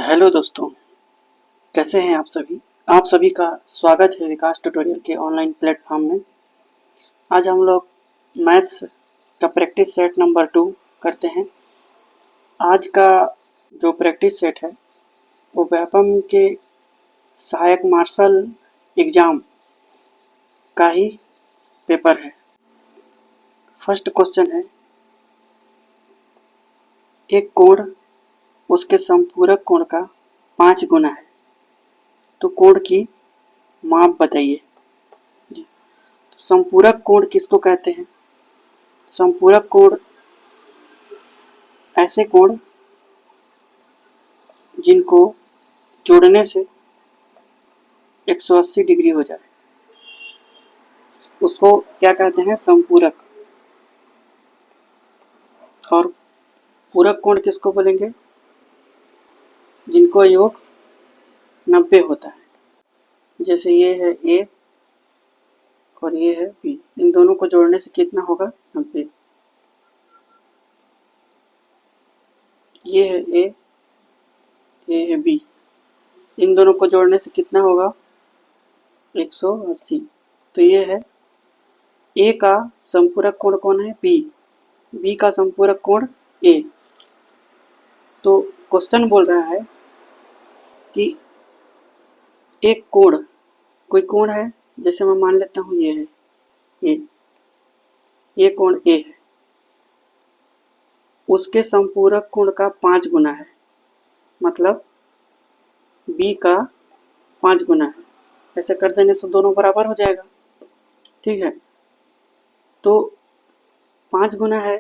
Hello दोस्तों, कैसे हैं आप सभी का स्वागत है विकास ट्यूटोरियल के ऑनलाइन प्लेटफॉर्म में। आज हम लोग मैथ्स का प्रैक्टिस सेट नंबर 2 करते हैं। आज का जो प्रैक्टिस सेट है वो व्यापम के सहायक मार्शल एग्जाम का ही पेपर है। फर्स्ट क्वेश्चन है, एक कोण उसके संपूरक कोण का 5 गुना है, तो कोण की माप बताइए। संपूरक कोण किसको कहते हैं? संपूरक कोण ऐसे कोण जिनको जोड़ने से 180 डिग्री हो जाए, उसको क्या कहते हैं? संपूरक। और पूरक कोण किसको बोलेंगे? जिनको योग 90 होता है। जैसे ये है ए और ये है बी, इन दोनों को जोड़ने से कितना होगा? 90। ये है ए, ये है बी, इन दोनों को जोड़ने से कितना होगा? 180। तो ये है ए का संपूरक कोण कौन है? बी। बी का संपूरक कोण ए। तो क्वेश्चन बोल रहा है कि एक कोण, कोई कोण है, जैसे मैं मान लेता हूं ये है ए, ये कोण ए है, उसके संपूरक कोण का 5 गुना है, मतलब बी का 5 गुना है। ऐसे कर देने से दोनों बराबर हो जाएगा। ठीक है, तो 5 गुना है,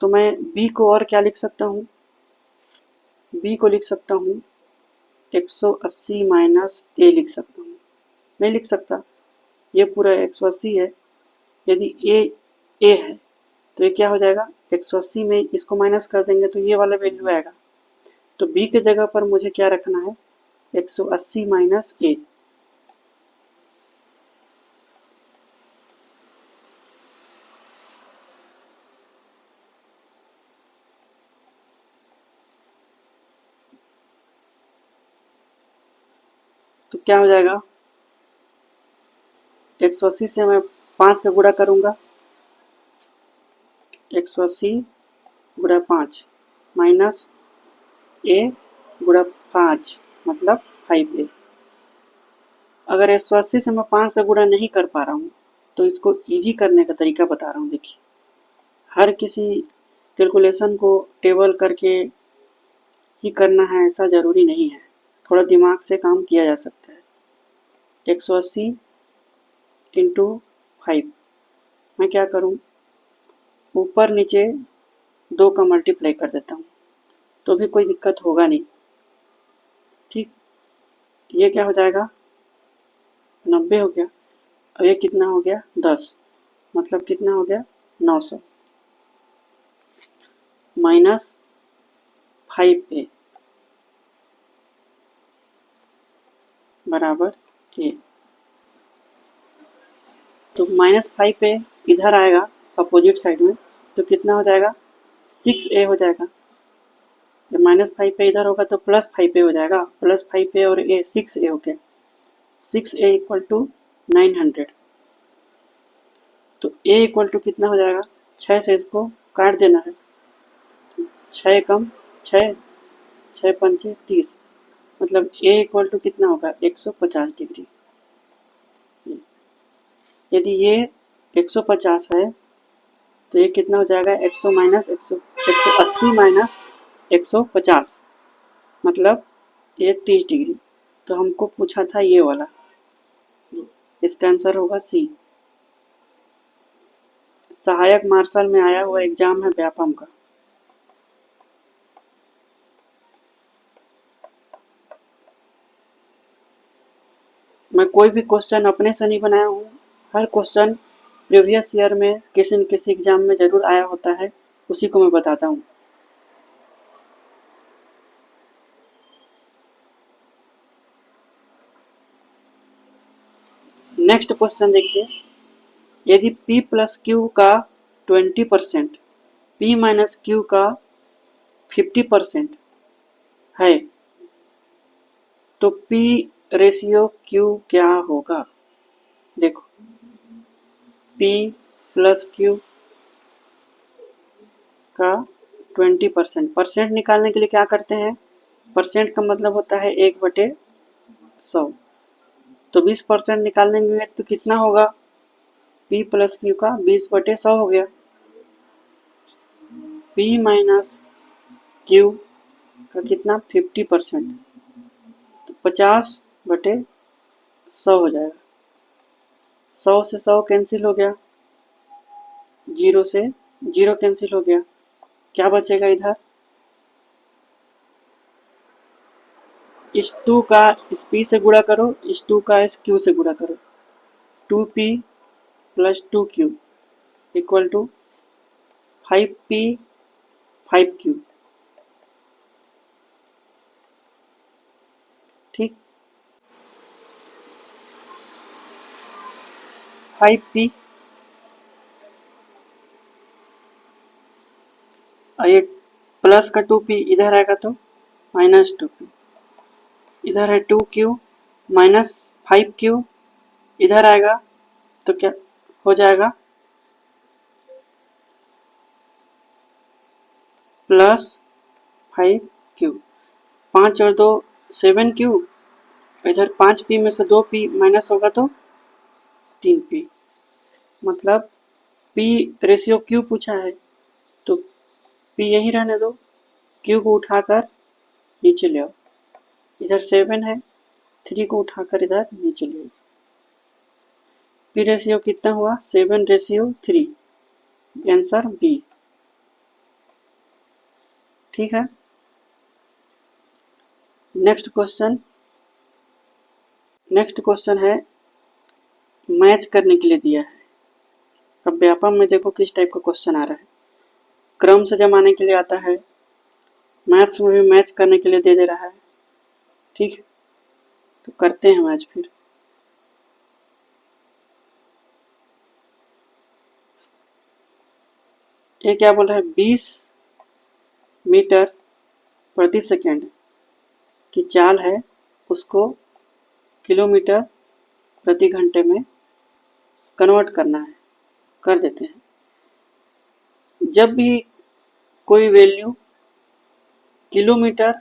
तो मैं बी को और क्या लिख सकता हूँ? बी को लिख सकता हूँ 180 माइनस ए लिख सकता हूँ। नहीं लिख सकता, ये पूरा 180 है। यदि ए है तो ये क्या हो जाएगा? 180 में इसको माइनस कर देंगे तो ये वाला वैल्यू आएगा। तो बी के जगह पर मुझे क्या रखना है? 180 माइनस ए। तो क्या हो जाएगा? 180 से मैं 5 का गुणा करूंगा, 180 गुणा 5 माइनस ए गुणा 5 मतलब 5a। अगर 180 से मैं 5 का गुणा नहीं कर पा रहा हूँ तो इसको इजी करने का तरीका बता रहा हूँ। देखिए, हर किसी कैलकुलेशन को टेबल करके ही करना है ऐसा ज़रूरी नहीं है, थोड़ा दिमाग से काम किया जा सकता है। 180 इंटू 5, मैं क्या करूँ? ऊपर नीचे 2 का मल्टीप्लाई कर देता हूँ, तो भी कोई दिक्कत होगा नहीं। ठीक, ये क्या हो जाएगा? 90 हो गया। अब ये कितना हो गया? 10, मतलब कितना हो गया? 900 माइनस 5a बराबर ए। तो माइनस 5a इधर आएगा अपोजिट साइड में, तो कितना हो जाएगा? 6a हो जाएगा। जब माइनस 5a इधर होगा तो प्लस 5a हो जाएगा। प्लस 5a और a 6a हो गया। 6a equal to 900। तो a इक्वल टू कितना हो जाएगा? 6 से इसको काट देना है, 6 कम 6, 6 पंचे 30, मतलब a इक्वल टू कितना होगा? 150 डिग्री। यदि ये 150 है तो ये कितना हो जाएगा? 180 माइनस 150, मतलब ये 30 डिग्री। तो हमको पूछा था ये वाला, इसका आंसर होगा सी। सहायक मार्शल में आया हुआ एग्जाम है व्यापम का। मैं कोई भी क्वेश्चन अपने से नहीं बनाया हूँ, हर क्वेश्चन प्रीवियस ईयर में किसी न किसी एग्जाम में जरूर आया होता है, उसी को मैं बताता हूँ। नेक्स्ट क्वेश्चन देखिए, यदि P प्लस क्यू का 20%, P माइनस क्यू का 50% है तो P रेशियो Q क्या होगा? देखो P प्लस Q का 20%। परसेंट निकालने के लिए क्या करते हैं? परसेंट का मतलब होता है 1/100। तो 20% निकालेंगे तो कितना होगा? P प्लस Q का 20/100 हो गया। P माइनस Q का कितना? 50%। तो 50/100 हो जाएगा। 100 से 100 कैंसिल हो गया, 0 से 0 कैंसिल हो गया। क्या बचेगा इधर? इस 2 का इस P से गुणा करो, इस 2 का इस Q से गुणा करो। 2P plus 2Q equal to 5P 5Q। ठीक, 5P और ये प्लस का 2P इधर आएगा तो माइनस 2P। इधर है 2Q माइनस 5Q, इधर आएगा तो क्या हो जाएगा? Plus 5Q। 5 और 2 7Q, इधर 5P में से 2P माइनस होगा तो 3P। मतलब P रेशियो Q पूछा है तो P यही रहने दो, Q को उठाकर नीचे ले आओ। इधर 7 है, 3 को उठाकर इधर नीचे ले आओ। P रेशियो कितना हुआ? 7/3। Answer B. ठीक है, नेक्स्ट क्वेश्चन। नेक्स्ट क्वेश्चन है मैच करने के लिए दिया है। अब व्यापम में देखो किस टाइप का क्वेश्चन आ रहा है। क्रम से जमाने के लिए आता है, मैथ्स में भी मैच करने के लिए दे रहा है। ठीक है, तो करते हैं मैच फिर। ये क्या बोल रहा है? 20 मीटर प्रति सेकेंड की चाल है, उसको किलोमीटर प्रति घंटे में कन्वर्ट करना है। कर देते हैं। जब भी कोई वैल्यू किलोमीटर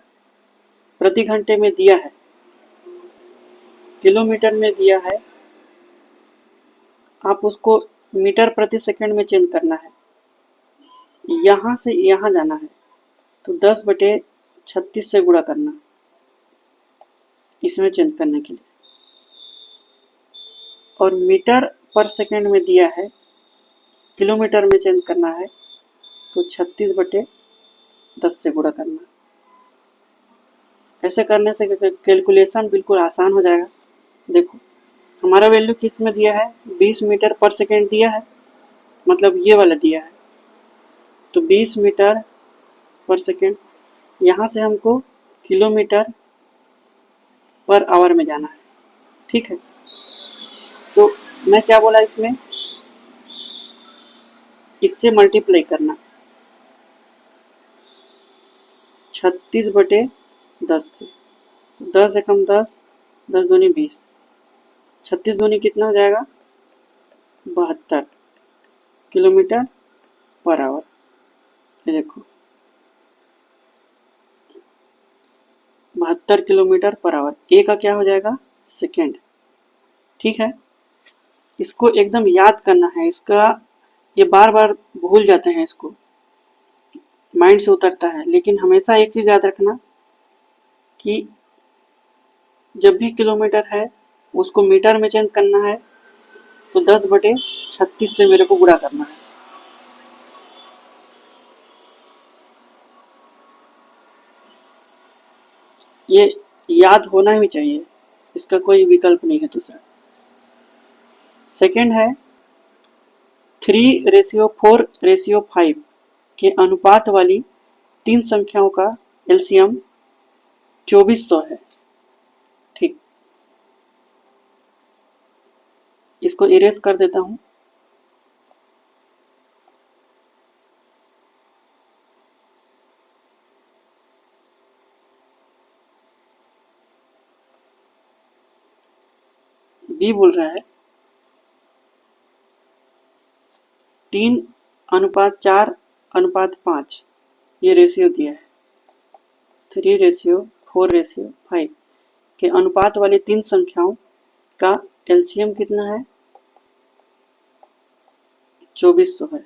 प्रति घंटे में दिया है, किलोमीटर में दिया है, आप उसको मीटर प्रति सेकंड में चेंज करना है। यहाँ से यहाँ जाना है तो 10/36 से गुणा करना, इसमें चेंज करने के लिए। और मीटर पर सेकंड में दिया है, किलोमीटर में चेंज करना है तो 36/10 से गुणा करना। ऐसे करने से कैलकुलेशन बिल्कुल आसान हो जाएगा। देखो हमारा वैल्यू किस में दिया है? 20 मीटर पर सेकंड दिया है, मतलब ये वाला दिया है। तो 20 मीटर पर सेकंड, यहाँ से हमको किलोमीटर पर आवर में जाना है। ठीक है, तो मैं क्या बोला इसमें? इससे मल्टीप्लाई करना, 36/10 से। 10 एकम 10, 10 दूनी 20, 36 दूनी कितना हो जाएगा? 72 किलोमीटर पर आवर। ये देखो 72 किलोमीटर पर आवर। ए का क्या हो जाएगा? सेकेंड। ठीक है, इसको एकदम याद करना है। इसका ये बार बार भूल जाते हैं, इसको माइंड से उतरता है। लेकिन हमेशा एक चीज याद रखना कि जब भी किलोमीटर है उसको मीटर में चेंज करना है तो 10/36 से मेरे को गुणा करना है। ये याद होना ही चाहिए, इसका कोई विकल्प नहीं है दूसरा। सेकंड है 3:4:5 के अनुपात वाली तीन संख्याओं का एलसीएम 2400 है। ठीक, इसको इरेज कर देता हूं। बी बोल रहा है 3:4:5 ये रेशियो दिया है, 3:4:5 के अनुपात वाली तीन संख्याओं का एलसीएम कितना है? 2400 है।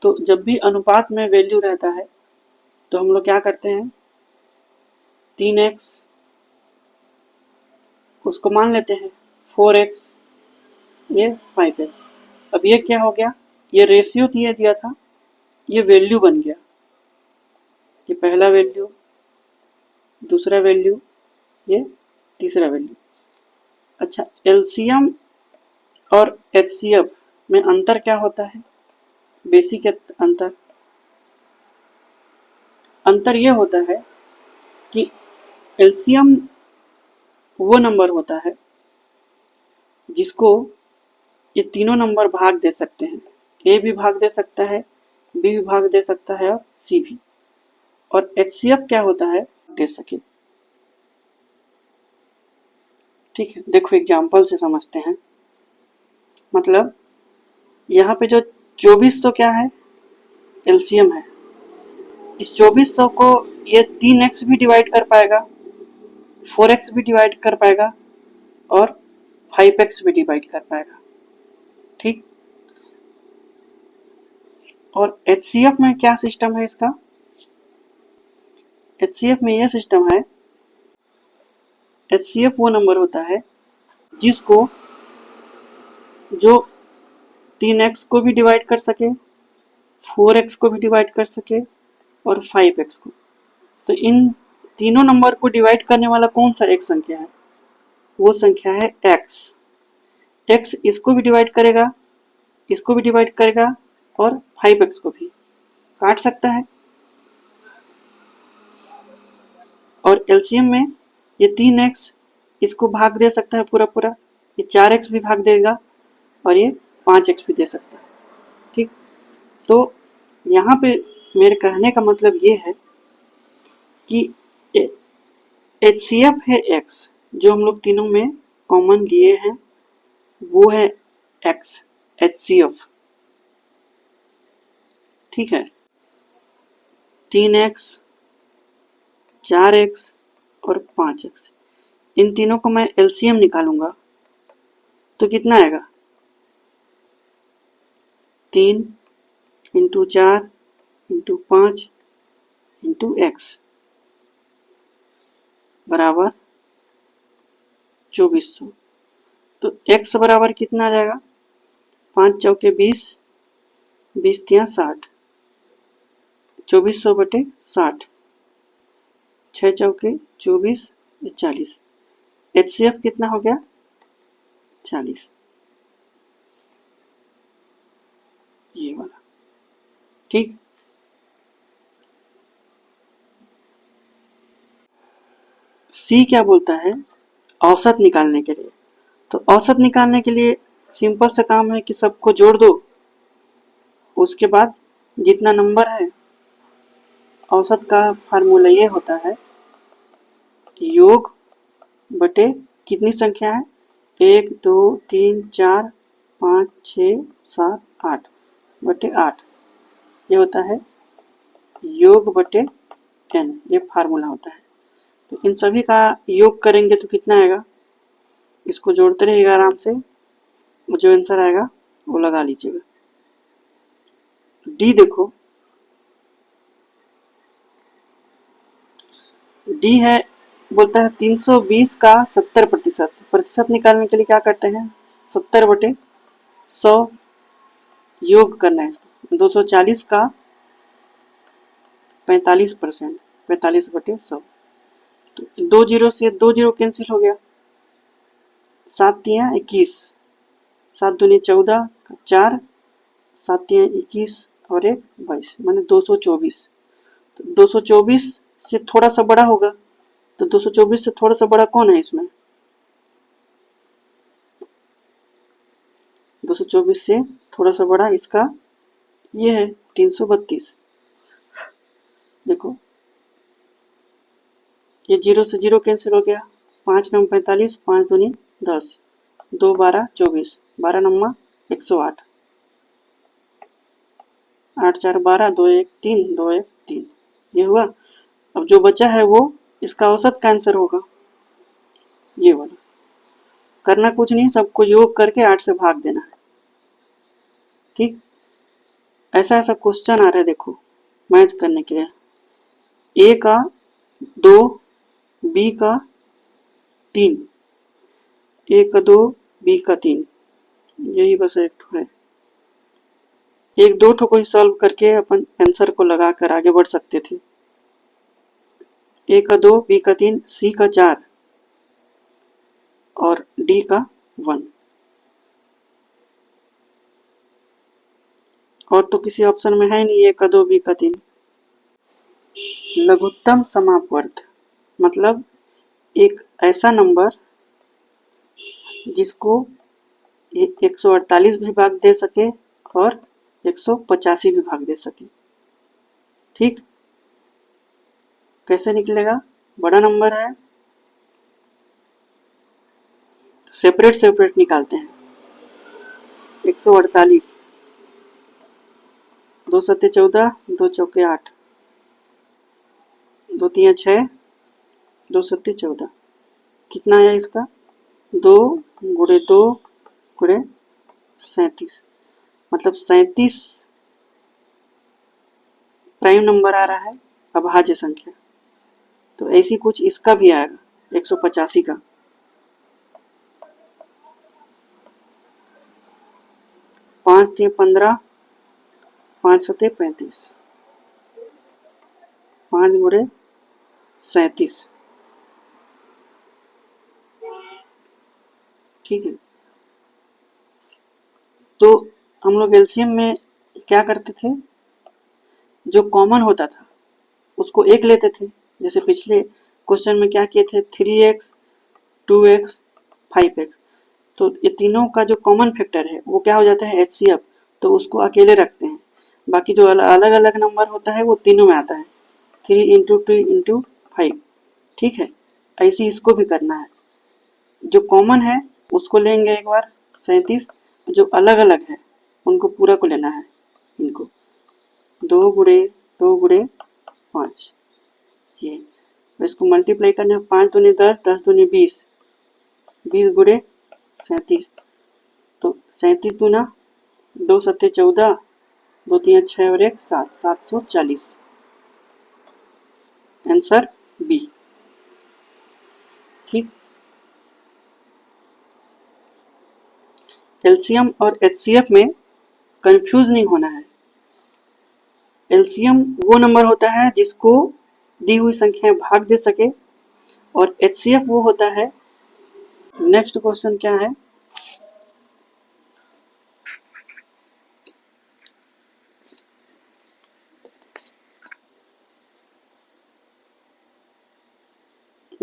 तो जब भी अनुपात में वैल्यू रहता है तो हम लोग क्या करते हैं, 3x उसको मान लेते हैं, 4x ये 5x। अब ये क्या हो गया, ये रेशियो दिया था, ये वैल्यू बन गया, ये पहला वैल्यू, दूसरा वैल्यू, ये तीसरा वैल्यू। अच्छा, एलसीएम और एचसीएफ में अंतर क्या होता है? बेसिक अंतर ये होता है कि एलसीएम वो नंबर होता है जिसको ये तीनों नंबर भाग दे सकते हैं, ए भी भाग दे सकता है, बी भी भाग दे सकता है और सी भी। और एचसीएफ क्या होता है? दे सके। ठीक है, देखो एग्जाम्पल से समझते हैं। मतलब यहाँ पे जो 2400 क्या है? एलसीएम है। इस 2400 को ये 3x भी डिवाइड कर पाएगा, 4x भी डिवाइड कर पाएगा और 5x भी डिवाइड कर पाएगा। ठीक, और एचसीएफ में क्या सिस्टम है इसका? एचसीएफ में यह सिस्टम है, एचसीएफ वो नंबर होता है जिसको जो 3x को भी डिवाइड कर सके, 4x को भी डिवाइड कर सके और 5x को। तो इन तीनों नंबर को डिवाइड करने वाला कौन सा एक संख्या है? वो संख्या है x। x इसको भी डिवाइड करेगा, इसको भी डिवाइड करेगा और 5x को भी काट सकता है। और एलसीएम में ये 3x इसको भाग दे सकता है पूरा पूरा, ये 4x भी भाग देगा और ये 5x भी दे सकता है। ठीक, तो यहाँ पे मेरे कहने का मतलब ये है कि एचसीएफ है x, जो हम लोग तीनों में कॉमन लिए हैं वो है x, एचसीएफ। ठीक है, 3x, 4x और 5x, इन तीनों को मैं एलसीएम निकालूंगा तो कितना आएगा? 3 इंटू 4 इंटू 5 इंटू x बराबर 2400। तो x बराबर कितना आ जाएगा? 5 चौके 20, 20 तिया 60, 2400 बटे 60, 6 चौके 24, 40। एचसीएफ कितना हो गया? 40। ये वाला। ठीक, सी क्या बोलता है? औसत निकालने के लिए। तो औसत निकालने के लिए सिंपल सा काम है कि सबको जोड़ दो, उसके बाद जितना नंबर है, औसत का फार्मूला ये होता है योग बटे कितनी संख्या है? 1 2 3 4 5 6 7 8 बटे 8, ये होता है योग बटे n, ये फार्मूला होता है। तो इन सभी का योग करेंगे तो कितना आएगा? इसको जोड़ते रहिएगा आराम से, जो आंसर आएगा वो लगा लीजिएगा। डी देखो, डी है, बोलता है 320 का 70%। प्रतिशत निकालने के लिए क्या करते हैं? 70 बटे 100 योग करना है इसको। 240 का 45%, 45 बटे 100। तो 2 जीरो से 2 जीरो कैंसिल हो गया, 7 तिया 21, 7 दूनी 14, 4, 7 तिया 21 और 1 22, माने 224। तो 224 से थोड़ा सा बड़ा होगा, तो 224 से थोड़ा सा बड़ा कौन है इसमें? 224 से थोड़ा सा बड़ा इसका ये है 332। देखो ये जीरो से जीरो कैंसिल हो गया, 5 9 45, 5 दूनी 10, 2 12 24, 12 नम्मा 108, 8 4 12, 2 1 3, 2 1 3, ये हुआ। अब जो बचा है वो इसका औसत का आंसर होगा, ये वाला। करना कुछ नहीं, सबको योग करके 8 से भाग देना है। ठीक, ऐसा ऐसा क्वेश्चन आ रहा है देखो मैच करने के लिए। ए का 2, बी का 3, ए का 2, बी का 3, यही बस एक ठो है। एक दो ठो को ही सॉल्व करके अपन आंसर को लगा कर आगे बढ़ सकते थे। ए का 2, बी का 3, सी का 4 और डी का 1। और तो किसी ऑप्शन में है नहीं ए का 2, बी का 3। लघुत्तम समापवर्त मतलब एक ऐसा नंबर जिसको 148 भी भाग दे सके और 185 भी भाग दे सके। ठीक, कैसे निकलेगा? बड़ा नंबर है, सेपरेट सेपरेट निकालते हैं। 148, 2 सत्ते 14, 2 चौके 8, 2 तिया 6, 2 सत्ते 14, कितना आया इसका? 2 गुणे 2 गुणे 37, मतलब 37 प्राइम नंबर आ रहा है, अभाज्य संख्या। तो ऐसी कुछ इसका भी आएगा 185 का। 5 तिया 15, 5 सत्ते 35, 5 गुणे 37। ठीक है, तो हम लोग एलसीएम में क्या करते थे, जो कॉमन होता था उसको एक लेते थे। जैसे पिछले क्वेश्चन में क्या किए थे, 3x, 2x, 5x, तो ये तीनों का जो कॉमन फैक्टर है वो क्या हो जाता है, एचसीएफ, तो उसको अकेले रखते हैं। बाकी जो अलग अलग नंबर होता है वो तीनों में आता है, 3 इंटू 2 इंटू 5। ठीक है, ऐसे इसको भी करना है। जो कॉमन है उसको लेंगे एक बार 37, जो अलग अलग है उनको पूरा को लेना है। इनको 2 गुणे 2 गुणे 5, ये इसको मल्टीप्लाई करना है। 5 दूनी 10, 10 दूनी 20, 20 गुणे 37, तो 37 दूना 2 सत्ते 14, 2 तिया 6 और 1 7, 740। Answer B. ठीक, एलसीएम और एचसीएफ में कंफ्यूज नहीं होना है। एलसीएम वो नंबर होता है जिसको दी हुई संख्याएं भाग दे सके, और एचसीएफ वो होता है। नेक्स्ट क्वेश्चन क्या है,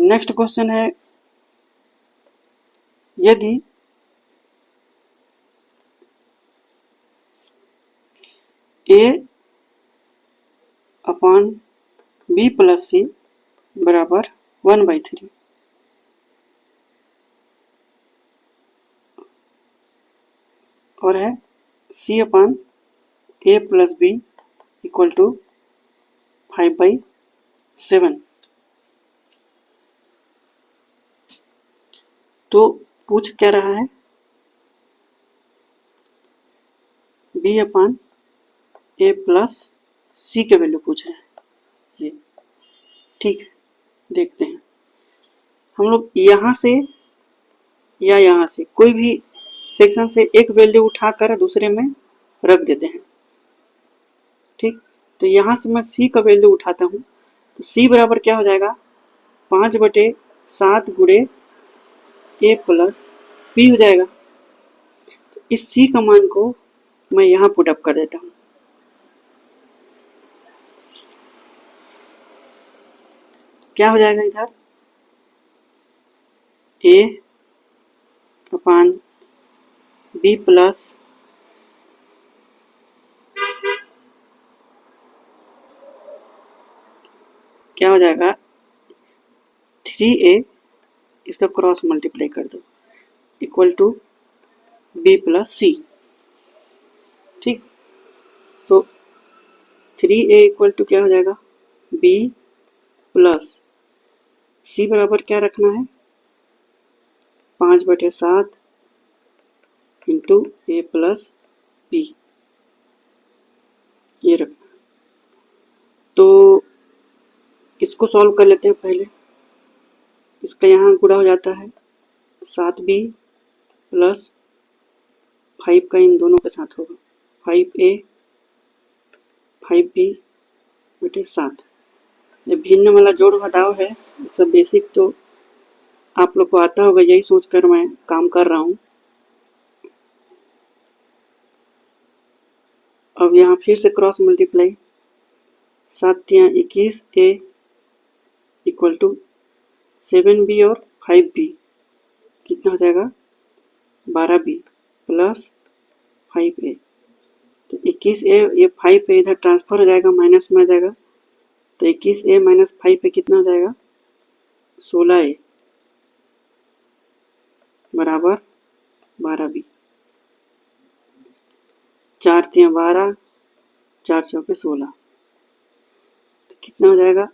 नेक्स्ट क्वेश्चन है, यदि a upon b plus C बराबर 1/3 और है c upon a plus b equal to 5/7, तो पूछ क्या रहा है, b upon a plus c के वैल्यू पूछ रहा है ये। ठीक है, देखते हैं हम लोग यहाँ से या यहाँ से कोई भी सेक्शन से एक वैल्यू उठाकर दूसरे में रख देते हैं। ठीक, तो यहाँ से मैं c का वैल्यू उठाता हूँ, तो c बराबर क्या हो जाएगा, 5/7 गुणे a प्लस b हो जाएगा। तो इस c का मान को मैं यहाँ पुट अप कर देता हूँ। क्या हो जाएगा इधर, a अपॉन b प्लस क्या हो जाएगा 3a, इसका क्रॉस मल्टीप्लाई कर दो, इक्वल टू बी प्लस सी। ठीक, तो 3a इक्वल टू क्या हो जाएगा, b प्लस c बराबर क्या रखना है, 5/7 इंटू a प्लस b, ये रखना। तो इसको सॉल्व कर लेते हैं पहले। इसका यहाँ गुणा हो जाता है 7b प्लस 5 का इन दोनों के साथ होगा 5a 5b बटे 7। ये भिन्न वाला जोड़ घटाव है, सब बेसिक तो आप लोग को आता होगा, यही सोचकर मैं काम कर रहा हूँ। अब यहाँ फिर से cross multiply, 7×21a equal to 7b और 5b, कितना हो जाएगा 12b प्लस 5a। तो 21a, ये 5a इधर ट्रांसफर हो जाएगा, माइनस में आ जाएगा, तो 21a माइनस 5a कितना हो जाएगा 16a बराबर 12b। 4×3=12, 4×4=16, तो कितना हो जाएगा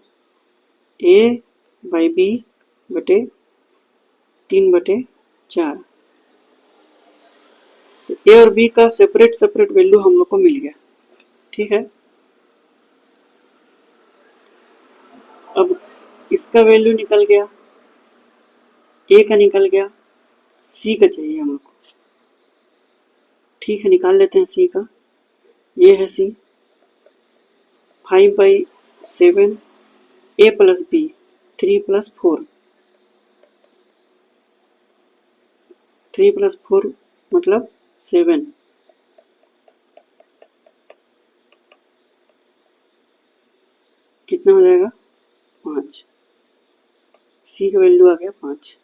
a/b बटे 3/4। तो a और b का सेपरेट सेपरेट वैल्यू हम लोग को मिल गया। ठीक है, अब इसका वैल्यू निकल गया, a का निकल गया, c का चाहिए हम लोग को। ठीक है, निकाल लेते हैं c का। ये है c, 5/7 a प्लस b 3 + 4, 3 + 4 मतलब 7, कितना हो जाएगा 5। c का वैल्यू आ गया 5।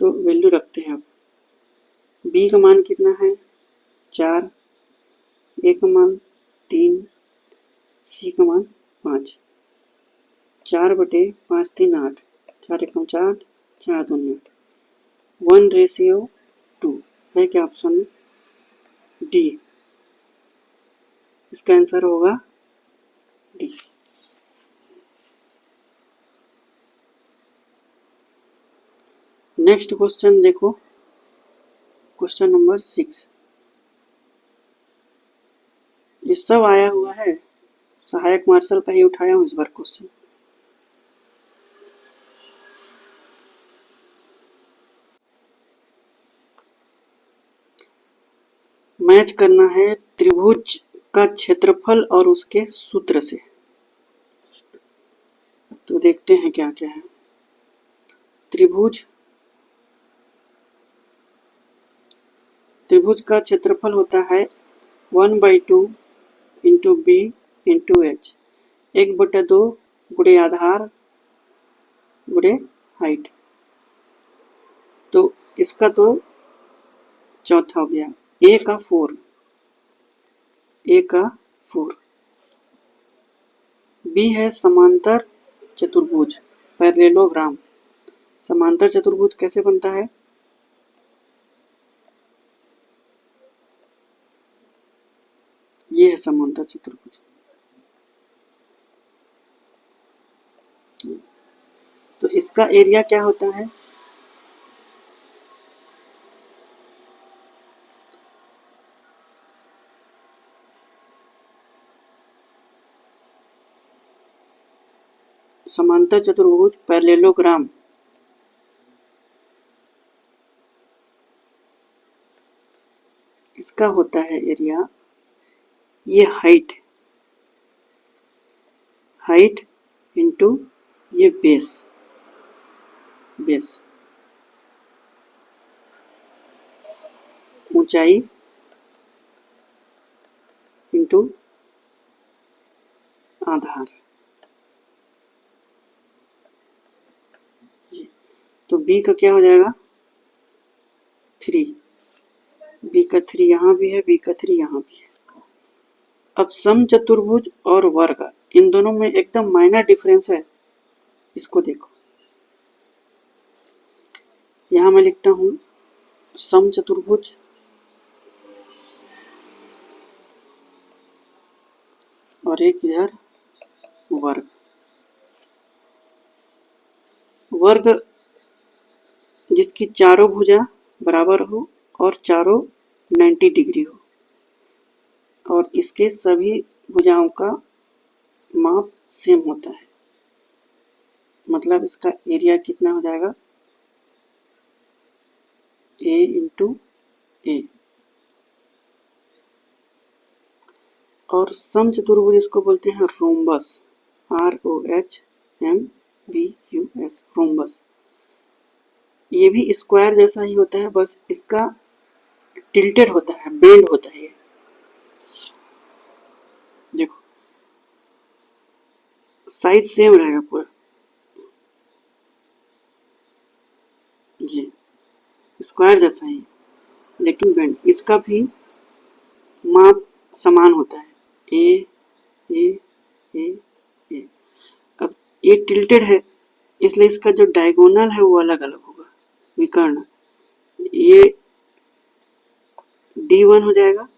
तो वैल्यू रखते हैं अब। b का मान कितना है 4, a का मान 3, c का मान 5। 4/5 3 8, 4 × 4 4 2 8, 1:2 है क्या ऑप्शन में, डी। इसका आंसर होगा डी। नेक्स्ट क्वेश्चन देखो, क्वेश्चन नंबर 6। ये सब आया हुआ है, सहायक मार्शल का ही उठाया हूँ इस बार क्वेश्चन। मैच करना है त्रिभुज का क्षेत्रफल और उसके सूत्र से। तो देखते हैं क्या क्या है। त्रिभुज का क्षेत्रफल होता है 1/2 इंटू बी इंटू एच, 1/2 गुणे आधार गुणे हाइट। तो इसका तो चौथा हो गया, a का 4, b है समांतर चतुर्भुज पैरेललोग्राम। समांतर चतुर्भुज कैसे बनता है, ये है समांतर चतुर्भुज। तो इसका एरिया क्या होता है, समांतर चतुर्भुज पैरेललोग्राम, इसका होता है एरिया, ये हाइट इंटू ये बेस ऊंचाई इंटू आधार। तो b का क्या हो जाएगा 3, b का 3 यहाँ भी है, b का 3 यहाँ भी है। अब समचतुर्भुज और वर्ग, इन दोनों में एकदम माइनर डिफरेंस है, इसको देखो। यहाँ मैं लिखता हूँ समचतुर्भुज और एक इधर वर्ग। वर्ग जिसकी चारों भुजा बराबर हो और चारों 90 डिग्री हो और इसके सभी भुजाओं का माप सेम होता है, मतलब इसका एरिया कितना हो जाएगा, a इंटू ए। और समचतुर्भुज इसको बोलते हैं रोम्बस, ROHMBUS, रोम्बस। ये भी स्क्वायर जैसा ही होता है, बस इसका टिल्टेड होता है, बेंड होता है। देखो साइज सेम रहेगा पूरा, ये स्क्वायर जैसा ही लेकिन बेंड। इसका भी माप समान होता है, ए ए ए ए। अब ये टिल्टेड है इसलिए इसका जो डायगोनल है वो अलग अलग होगा, विकर्ण। ये D1 हो जाएगा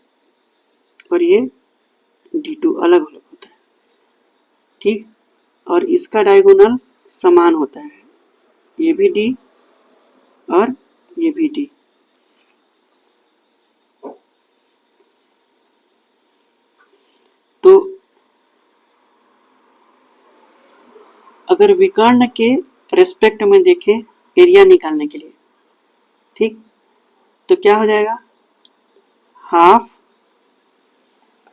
और ये D2 अलग अलग होता है, ठीक। और इसका डायगोनल समान होता है, ये भी D और ये भी D। तो अगर विकर्ण के रेस्पेक्ट में देखें एरिया निकालने के लिए, ठीक, तो क्या हो जाएगा, हाफ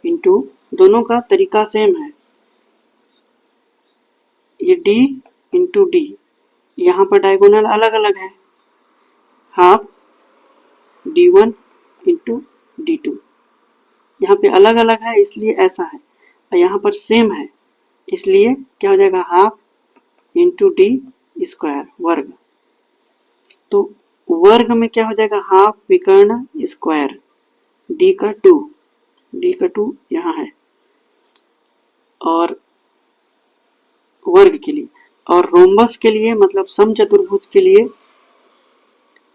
इंटू, दोनों का तरीका सेम है, ये D इंटू D, यहाँ पर डायगोनल अलग अलग है, हाफ D1 इंटू D2, यहाँ पे अलग अलग है इसलिए ऐसा है, और यहाँ पर सेम है इसलिए क्या हो जाएगा, हाफ इंटू D स्क्वायर, वर्ग। तो वर्ग में क्या हो जाएगा, हाफ विकर्ण स्क्वायर, D का 2 यहाँ है और वर्ग के लिए। और रोम्बस के लिए मतलब समचतुर्भुज के लिए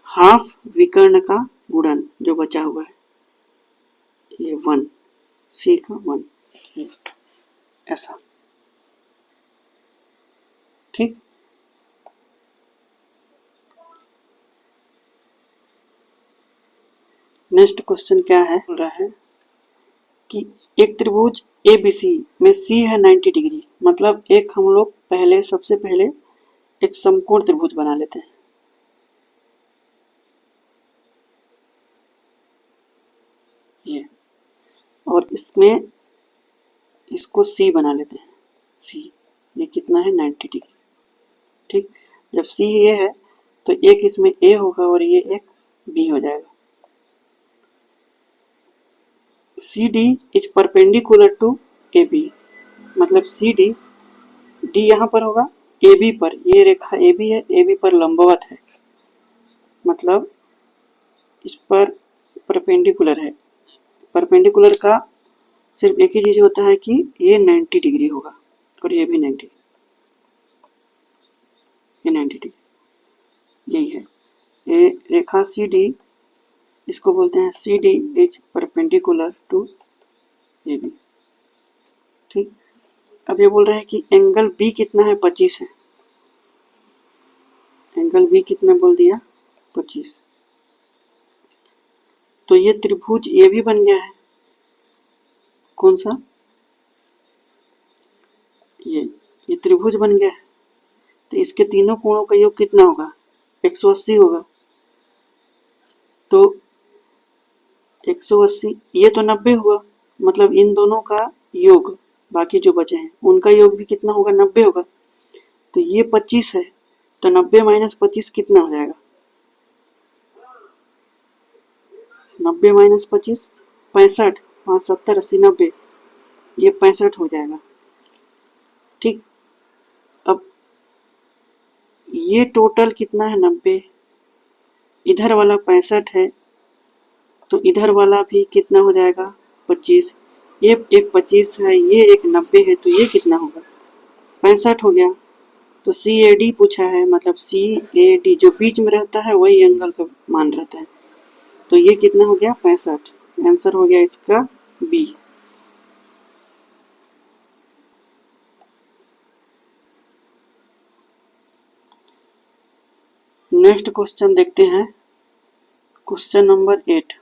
हाफ विकर्ण का गुणन जो बचा हुआ है, ये 1, C का 1, ऐसा, ठीक। नेक्स्ट क्वेश्चन क्या है, बोल रहा है कि एक त्रिभुज ABC में C है 90 डिग्री, मतलब एक हम लोग पहले सबसे पहले एक समकोण त्रिभुज बना लेते हैं। ये और इसमें इसको C बना लेते हैं, C ये कितना है 90 डिग्री, ठीक। जब C ये है तो एक इसमें A होगा और ये एक B हो जाएगा। CD is perpendicular to AB, मतलब CD D यहाँ पर होगा, AB पर, ये रेखा AB है, AB पर लंबवत है, मतलब इस पर परपेंडिकुलर है। परपेंडिकुलर का सिर्फ एक ही चीज होता है कि ये 90 डिग्री होगा और ये भी 90, ये 90 डिग्री, यही है। ये रेखा CD, इसको बोलते हैं CD is perpendicular to AB, ठीक। अब ये बोल रहा है कि एंगल B कितना है, 25 है। एंगल B कितना बोल दिया, 25। तो ये त्रिभुज ये भी बन गया है, कौन सा, ये त्रिभुज बन गया है। तो इसके तीनों कोणों का योग कितना होगा, 180 होगा। तो 180, ये तो 90 हुआ, मतलब इन दोनों का योग, बाकी जो बचे हैं उनका योग भी कितना होगा, 90 होगा। तो ये 25 है, तो 90 माइनस 25 कितना हो जाएगा, 90 माइनस 25 65, 5 70 80 90, ये 65 हो जाएगा, ठीक। अब ये टोटल कितना है, 90, इधर वाला 65 है तो इधर वाला भी कितना हो जाएगा, 25, ये एक 25 है, ये एक 90 है, तो ये कितना होगा, 65 हो गया। तो CAD पूछा है, मतलब CAD जो बीच में रहता है वही एंगल का मान रहता है, तो ये कितना हो गया 65। आंसर हो गया इसका बी। नेक्स्ट क्वेश्चन देखते हैं, क्वेश्चन नंबर 8।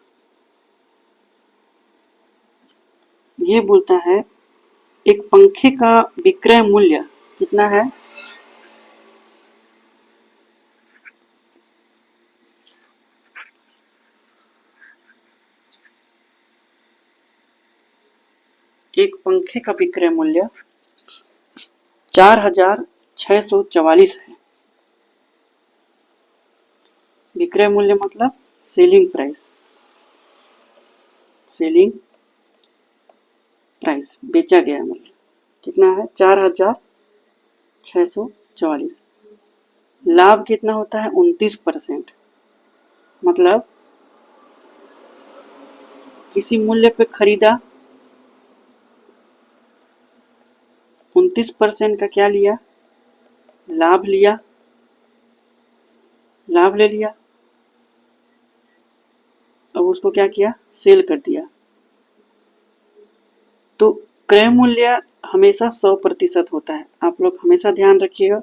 ये बोलता है एक पंखे का विक्रय मूल्य कितना है। एक पंखे का विक्रय मूल्य 4644 है। विक्रय मूल्य मतलब सेलिंग प्राइस, सेलिंग प्राइस बेचा गया मूल्य कितना है 4644। लाभ कितना होता है 29%। मतलब किसी मूल्य पे खरीदा, 29% का क्या लिया, लाभ लिया, लाभ ले लिया। अब उसको क्या किया, सेल कर दिया। तो क्रय मूल्य हमेशा 100% होता है। आप लोग हमेशा ध्यान रखिएगा,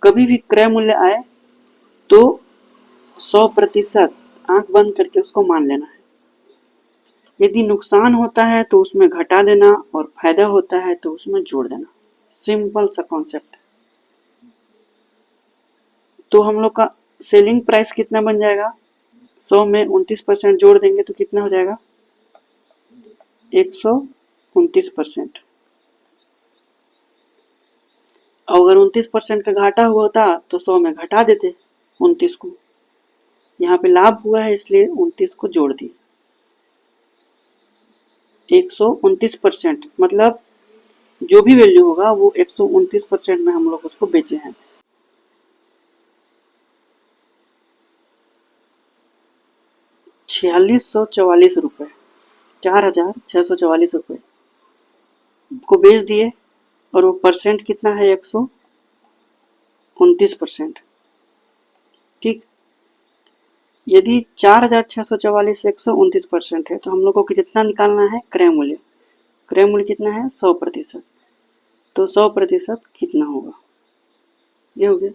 कभी भी क्रय मूल्य आए तो 100% आंख बंद करके उसको मान लेना है। यदि नुकसान होता है तो उसमें घटा देना और फायदा होता है तो उसमें जोड़ देना। सिंपल सा कॉन्सेप्ट। तो हम लोग का सेलिंग प्राइस कितना बन जाएगा, 100 में 29% जोड़ देंगे तो कितना हो जाएगा 129%। अगर 29% का घाटा हुआ होता तो 100 में घटा देते 29 को। यहाँ पे लाभ हुआ है इसलिए 29 को जोड़ दिए। 129% मतलब जो भी वैल्यू होगा वो 129% में हम लोग उसको बेचे हैं। 4644 रुपये, 4644 रुपये को बेच दिए और वो परसेंट कितना है 129%। ठीक, यदि 4644 129% है तो हम लोग को कितना निकालना है क्रय मूल्य। क्रय मूल्य कितना है 100%। तो 100% कितना होगा, ये हो गया।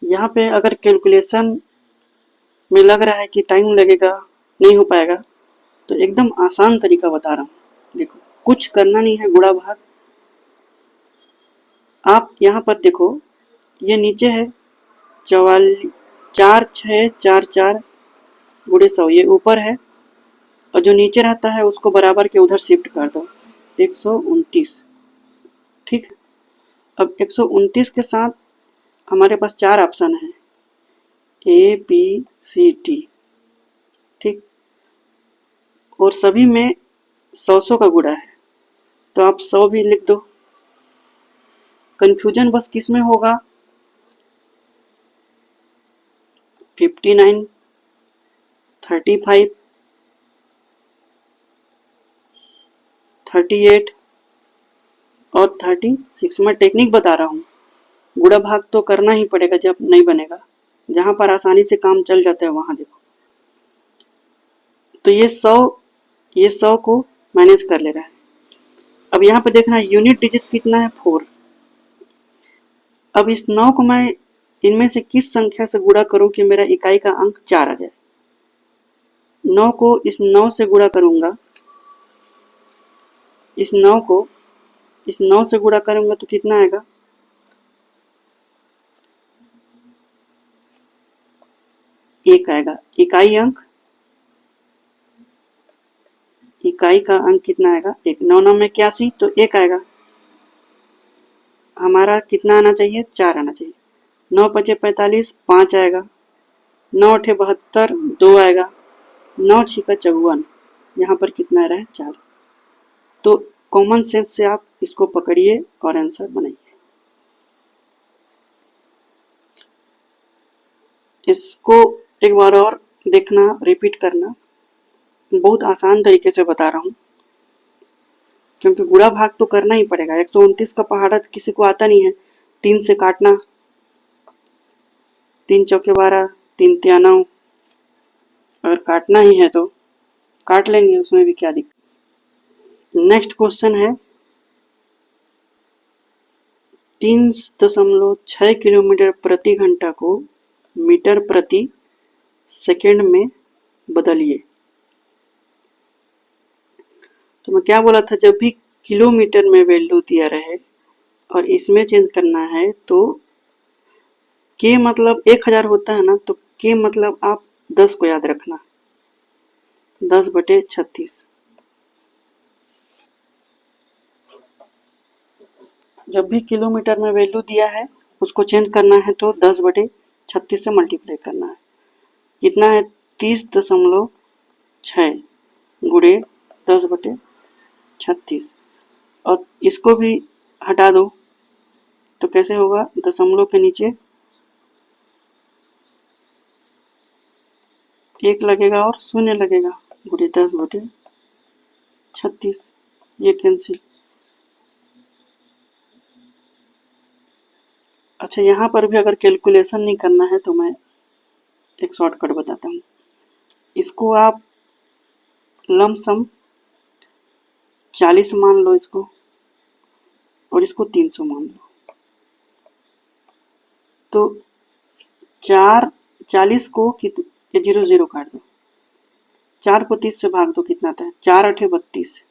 यहाँ पे अगर कैलकुलेशन में लग रहा है कि टाइम लगेगा, नहीं हो पाएगा, तो एकदम आसान तरीका बता रहा हूँ। देखो कुछ करना नहीं है, गुणा भाग। आप यहाँ पर देखो, ये नीचे है 4644 गुणे 100, ये ऊपर है और जो नीचे रहता है उसको बराबर के उधर शिफ्ट कर दो 129। ठीक, अब 129 के साथ हमारे पास 4 ऑप्शन है, ए बी सी डी। ठीक, और सभी में 100 का गुणा है तो आप 100 भी लिख दो। कंफ्यूजन बस किस में होगा, 59, 35, 38 और 36। मैं टेक्निक बता रहा हूँ, गुणा भाग तो करना ही पड़ेगा जब नहीं बनेगा। जहां पर आसानी से काम चल जाता है वहां देखो। तो ये 100 को मैनेज कर ले रहा है। अब यहाँ पे देखना यूनिट डिजिट कितना है 4। अब इस 9 को मैं इनमें से किस संख्या से गुणा करूं कि मेरा इकाई का अंक 4 आ जाए। 9 को इस 9 से गुणा करूंगा, इस 9 को इस 9 से गुणा करूंगा तो कितना आएगा, एक आएगा। इकाई अंक, इकाई का अंक कितना आएगा एक। 9 9 में 81 तो एक आएगा। हमारा कितना आना चाहिए 4 आना चाहिए। 9 5 45 5 आएगा। 9 8 72 2 आएगा। 9 6 54, यहाँ पर कितना आ रहा है 4। तो कॉमन सेंस से आप इसको पकड़िए और आंसर बनाइए। इसको एक बार और देखना, रिपीट करना। बहुत आसान तरीके से बता रहा हूँ, क्योंकि गुणा भाग तो करना ही पड़ेगा। 129 का पहाड़ा किसी को आता नहीं है। 3 से काटना, 3 चौके 12, 3 तिया 9। अगर काटना ही है तो काट लेंगे, उसमें भी क्या दिक्कत। नेक्स्ट क्वेश्चन है 3.6 किलोमीटर प्रति घंटा को मीटर प्रति सेकेंड में बदलिए। तो मैं क्या बोला था, जब भी किलोमीटर में वैल्यू दिया रहे और इसमें चेंज करना है तो के मतलब 1000 होता है ना, तो के मतलब आप 10 को याद रखना, 10/36। जब भी किलोमीटर में वैल्यू दिया है उसको चेंज करना है तो 10/36 से मल्टीप्लाई करना है। कितना है, 30.6 गुणे 10/36। और इसको भी हटा दो तो कैसे होगा, दशमलव के नीचे 1 लगेगा और 0 लगेगा, गुणे 10/36, ये कैंसिल। अच्छा, यहाँ पर भी अगर कैलकुलेशन नहीं करना है तो मैं एक शॉर्टकट बताता हूँ। इसको आप लमसम 40 मान लो इसको, और इसको 300 मान लो। तो 40 को ये 0 काट दो, 4 को 30 से भाग दो, कितना आता है, 4 8 32,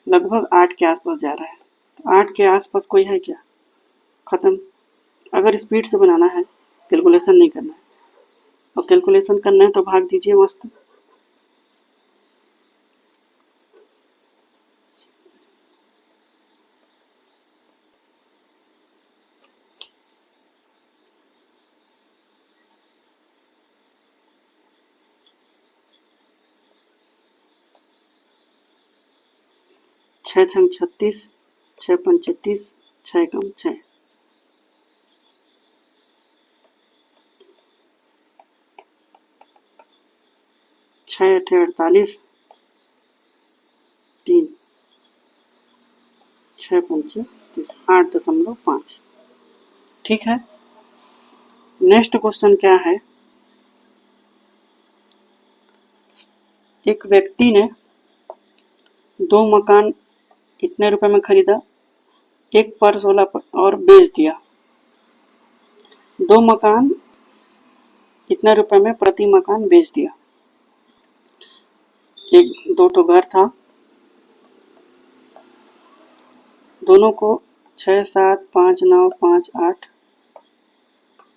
लगभग 8 के आसपास जा रहा है। तो 8 के आसपास कोई है क्या, खत्म। अगर स्पीड से बनाना है, कैलकुलेशन नहीं करना है, और कैलकुलेशन करना है तो भाग दीजिए मस्त। छः छंग 36, 6 पंच 36, 6 कम 6, 6 8 48, 3, 6 पंच 30, 8.5। ठीक है। नेक्स्ट क्वेश्चन क्या है, एक व्यक्ति ने 2 मकान इतने रुपए में खरीदा, एक पर 16 पर और बेच दिया। 2 मकान इतने रुपए में प्रति मकान बेच दिया। एक 2 तो घर था, दोनों को 6 7 5 9 5 8,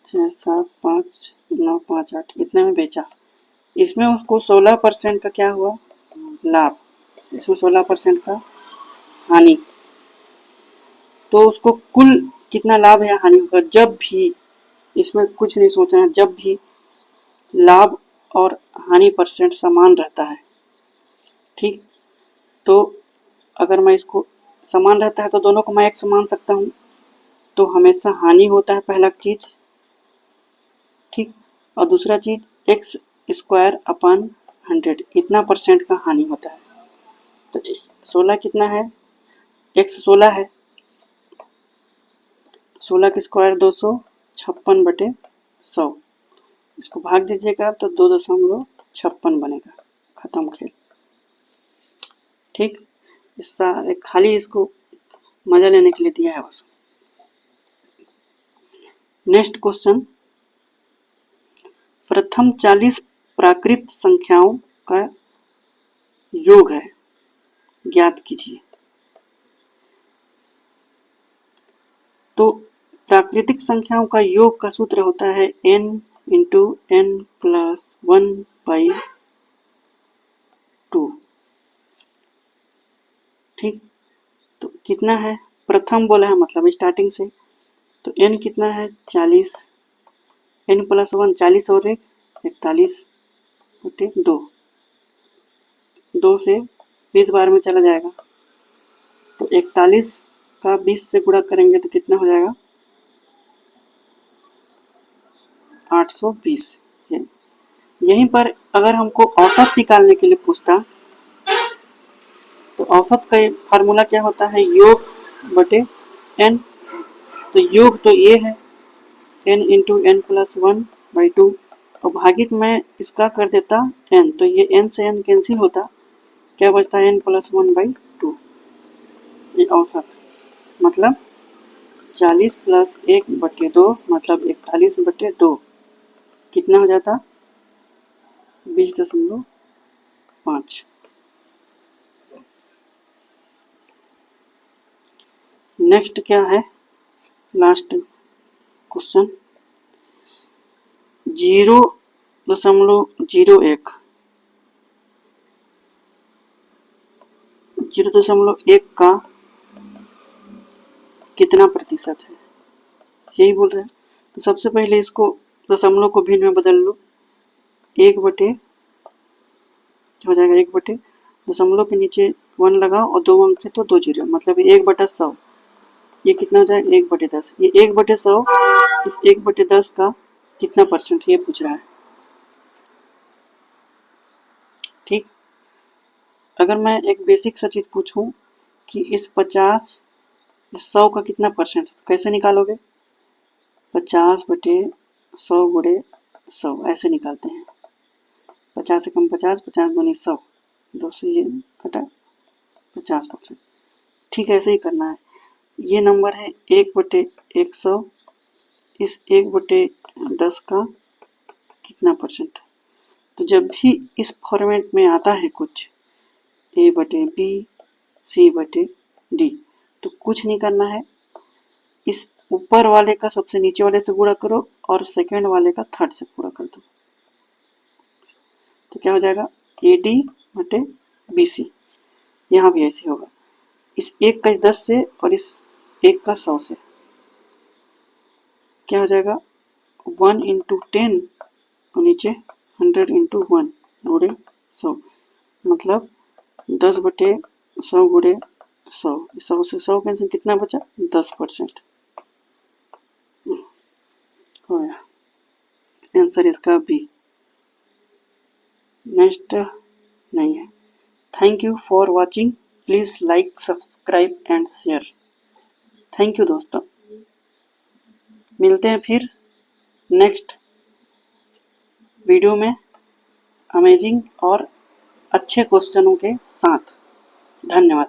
6 7 5 9 5 8 इतने में बेचा। इसमें उसको 16% का क्या हुआ, लाभ। इसमें 16% का हानि। तो उसको कुल कितना लाभ या हानि होगा, जब भी, इसमें कुछ नहीं सोचना है, जब भी लाभ और हानि परसेंट समान रहता है, ठीक, तो अगर मैं इसको समान रहता है तो दोनों को मैं x मान सकता हूँ, तो हमेशा हानि होता है पहला चीज, ठीक। और दूसरा चीज एक्स स्क्वायर अपन 100, इतना परसेंट का हानि होता है। तो 16 कितना है, x 16 है, 16 का स्क्वायर 256/100, इसको भाग दीजिएगा तो 2.56 बनेगा, खत्म खेल। ठीक, खाली इसको मजा लेने के लिए दिया है बस। नेक्स्ट क्वेश्चन, प्रथम 40 प्राकृत संख्याओं का योग है, ज्ञात कीजिए। तो प्राकृतिक संख्याओं का योग का सूत्र होता है n इंटू n प्लस 1/2। ठीक, तो कितना है, प्रथम बोला है मतलब स्टार्टिंग से, तो n कितना है 40, n प्लस 1 40 और 1 41/2, 2 से 20 बार में चला जाएगा, तो 41 का 20 से गुणा करेंगे तो कितना हो जाएगा, 820 है। यहीं पर अगर हमको औसत निकालने के लिए पूछता तो औसत का फार्मूला क्या होता है, योग बटे n। तो योग तो ये है n इंटू एन प्लस 1/2 और भागित में इसका कर देता n, तो ये n से n कैंसिल होता, क्या बचता है n प्लस 1/2। ये औसत मतलब 40 प्लस 1/2 मतलब 41/2 कितना हो जाता 20.5। नेक्स्ट क्या है, लास्ट क्वेश्चन 0.01 का कितना प्रतिशत है, यही बोल रहे हैं। तो सबसे पहले इसको दशमलव को भिन्न में बदल लो, 1/, हो जाएगा 1/, दशमलव के नीचे 1 लगाओ और 2 अंक है तो 2 जीरो, मतलब 1/100। ये कितना हो जाएगा 1/10। ये 1/100 इस 1/10 का कितना परसेंट ये पूछ रहा है। ठीक, अगर मैं एक बेसिक सा चीज पूछूं कि इस 50 इस 100 का कितना परसेंट, कैसे निकालोगे, 50/100 गुणे 100 ऐसे निकालते हैं। 50 से कम 50, 50 दूनी 100, 2 से ये कटा 50%। ठीक ऐसे ही करना है। ये नंबर है 1/100, इस 1/10 का कितना परसेंट। तो जब भी इस फॉर्मेट में आता है कुछ a/b c/d, तो कुछ नहीं करना है, इस ऊपर वाले का सबसे नीचे वाले से गुणा करो और सेकंड वाले का थर्ड से पूरा कर दो, तो क्या हो जाएगा AD/BC। यहाँ भी ऐसे होगा, इस एक का 10 से और इस एक का 100 से, क्या हो जाएगा 1 इंटू 10 और नीचे 100 इंटू 1 गुणे 100, मतलब 10/100 गुणे 100, 100 से 100 कैंसिल, कितना बचा 10%। हो गया आंसर इसका बी। नेक्स्ट नहीं है। Thank you for watching, please like subscribe and share. Thank you दोस्तों, मिलते हैं फिर नेक्स्ट वीडियो में अमेजिंग और अच्छे क्वेश्चनों के साथ। धन्यवाद।